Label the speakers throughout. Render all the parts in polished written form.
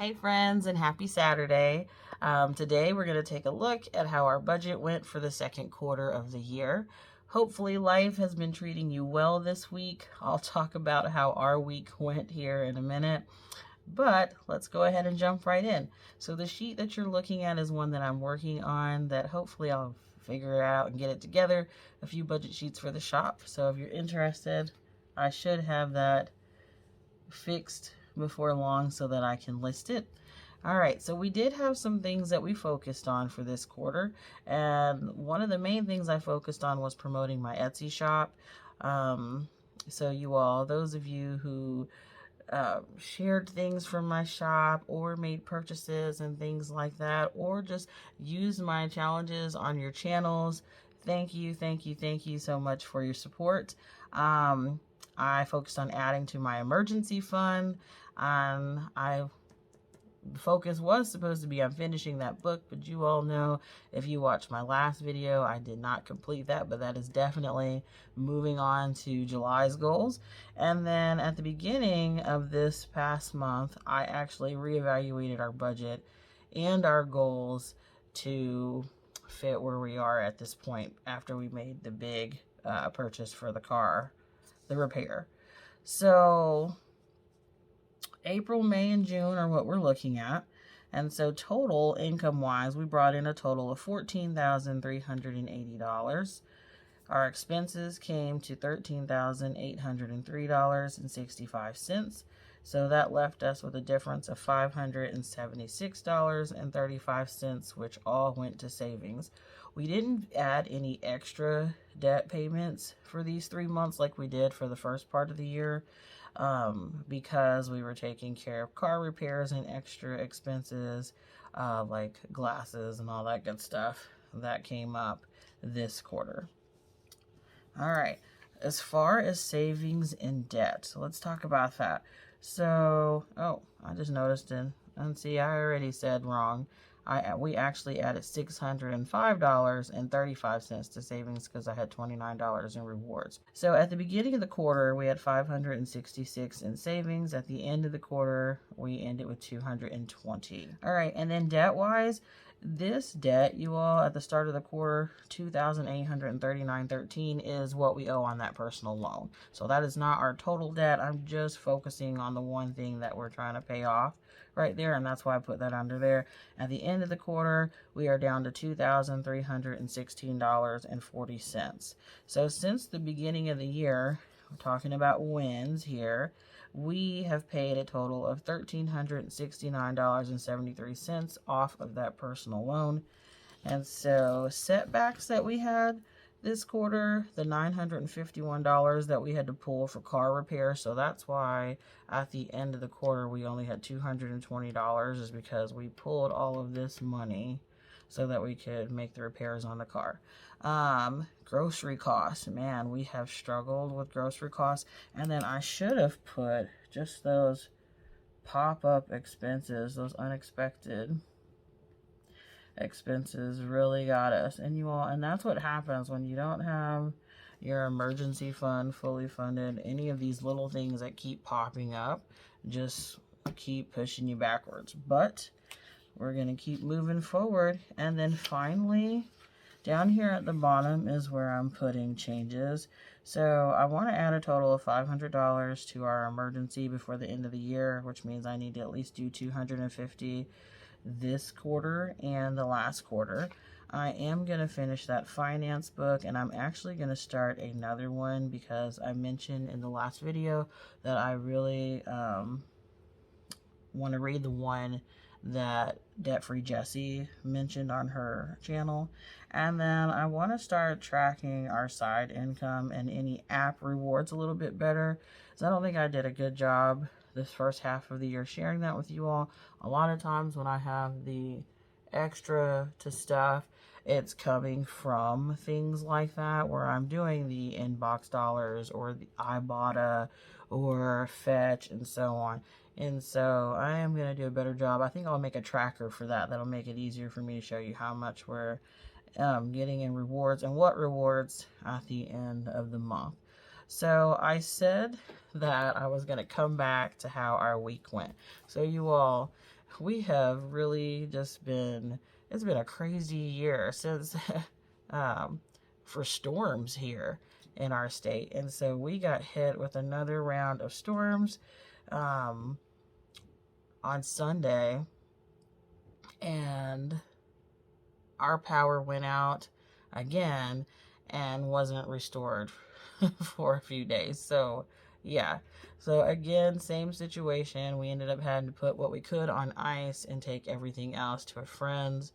Speaker 1: Hey friends, and happy Saturday. Today we're going to take a look at how our budget went for the second quarter of the year. Hopefully life has been treating you well this week. I'll talk about how our week went here in a minute, but let's go ahead and jump right in. So the sheet that you're looking at is one that I'm working on that hopefully I'll figure out and get it together. A few budget sheets for the shop. So if you're interested, I should have that fixed before long so that I can list it. All right, so we did have some things that we focused on for this quarter, and one of the main things I focused on was promoting my Etsy shop. So you all, those of you who shared things from my shop or made purchases and things like that, or just used my challenges on your channels, thank you so much for your support. I focused on adding to my emergency fund. The focus was supposed to be on finishing that book, but you all know, if you watched my last video, I did not complete that, but that is definitely moving on to July's goals. And then at the beginning of this past month, I actually reevaluated our budget and our goals to fit where we are at this point after we made the big purchase for the car, the repair. So April, May, and June are what we're looking at. And so total income wise, we brought in a total of $14,380. Our expenses came to $13,803.65. So that left us with a difference of $576.35, which all went to savings. We didn't add any extra debt payments for these 3 months like we did for the first part of the year, because we were taking care of car repairs and extra expenses like glasses and all that good stuff that came up this quarter. All right, as far as savings and debt, so let's talk about that. So, I just noticed and see, I already said wrong. We actually added $605.35 to savings because I had $29 in rewards. So at the beginning of the quarter, we had $566 in savings. At the end of the quarter, we ended with $220. All right, and then debt-wise, this debt, you all, at the start of the quarter, $2,839.13 is what we owe on that personal loan. So that is not our total debt. I'm just focusing on the one thing that we're trying to pay off right there, and that's why I put that under there. At the end of the quarter, we are down to $2,316.40. So since the beginning of the year, we're talking about wins here, we have paid a total of $1,369.73 off of that personal loan. And so setbacks that we had this quarter, the $951 that we had to pull for car repair. So that's why at the end of the quarter we only had $220, is because we pulled all of this money so that we could make the repairs on the car. Grocery costs, man, we have struggled with grocery costs. And then I should have put just those pop-up expenses, those unexpected expenses really got us. And you all, and that's what happens when you don't have your emergency fund fully funded. Any of these little things that keep popping up just keep pushing you backwards. But we're going to keep moving forward. And then finally, down here at the bottom is where I'm putting changes. So I want to add a total of $500 to our emergency before the end of the year, which means I need to at least do $250 this quarter and the last quarter. I am going to finish that finance book, and I'm actually going to start another one because I mentioned in the last video that I really want to read the one that Debt-Free Jessie mentioned on her channel. And then I want to start tracking our side income and any app rewards a little bit better, because I don't think I did a good job this first half of the year sharing that with you all. A lot of times when I have the extra to stuff, it's coming from things like that where I'm doing the inbox dollars or the Ibotta or Fetch and so on. And so I am going to do a better job. I think I'll make a tracker for that. That'll make it easier for me to show you how much we're getting in rewards and what rewards at the end of the month. So I said that I was going to come back to how our week went. So you all, we have really just been, it's been a crazy year since for storms here in our state. And so we got hit with another round of storms on Sunday, and our power went out again and wasn't restored for a few days. So yeah, so again, same situation. We ended up having to put what we could on ice and take everything else to a friend's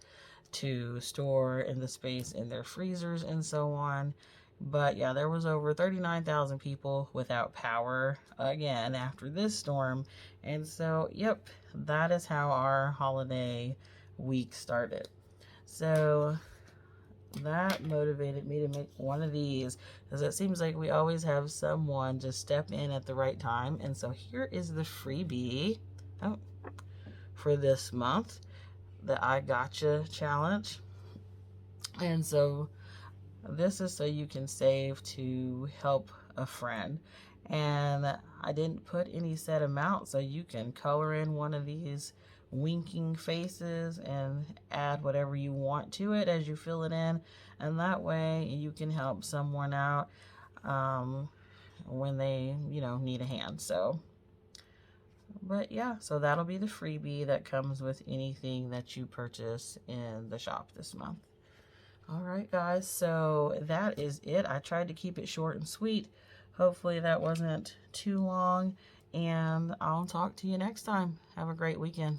Speaker 1: to store in the space in their freezers and so on. But yeah, there was over 39,000 people without power again after this storm. And so, yep, that is how our holiday week started. So that motivated me to make one of these, because it seems like we always have someone just step in at the right time. And so here is the freebie for this month, the I Gotcha challenge. And so this is so you can save to help a friend. And I didn't put any set amount, so you can color in one of these winking faces and add whatever you want to it as you fill it in, and that way you can help someone out when they need a hand. So but yeah, so that'll be the freebie that comes with anything that you purchase in the shop this month. All right, guys, so that is it. I tried to keep it short and sweet. Hopefully that wasn't too long, and I'll talk to you next time. Have a great weekend.